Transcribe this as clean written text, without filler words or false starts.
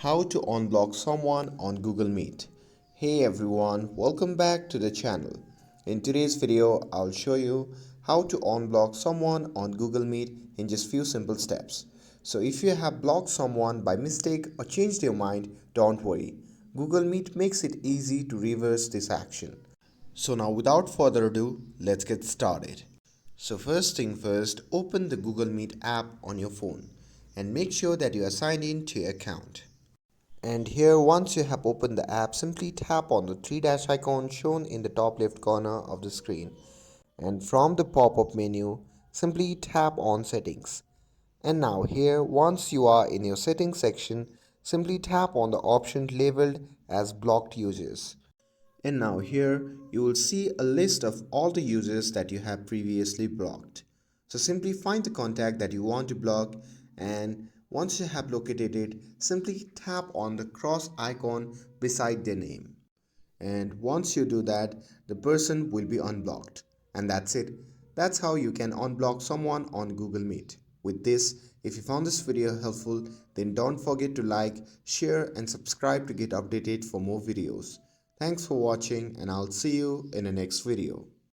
How to unblock someone on Google Meet. Hey everyone, welcome back to the channel. In today's video, I'll show you how to unblock someone on Google Meet in just few simple steps. So if you have blocked someone by mistake or changed your mind, don't worry. Google Meet makes it easy to reverse this action. So now without further ado, let's get started. So first thing first, open the Google Meet app on your phone and make sure that you are signed in to your account. And here, once you have opened the app, simply tap on the three dash icon shown in the top left corner of the screen. And from the pop-up menu, simply tap on settings. And now here, once you are in your settings section, simply tap on the option labeled as blocked users. And now here, you will see a list of all the users that you have previously blocked. So simply find the contact that you want to block, and once you have located it, simply tap on the cross icon beside their name. And once you do that, the person will be unblocked. And that's it. That's how you can unblock someone on Google Meet. With this, if you found this video helpful, then don't forget to like, share and subscribe to get updated for more videos. Thanks for watching, and I'll see you in the next video.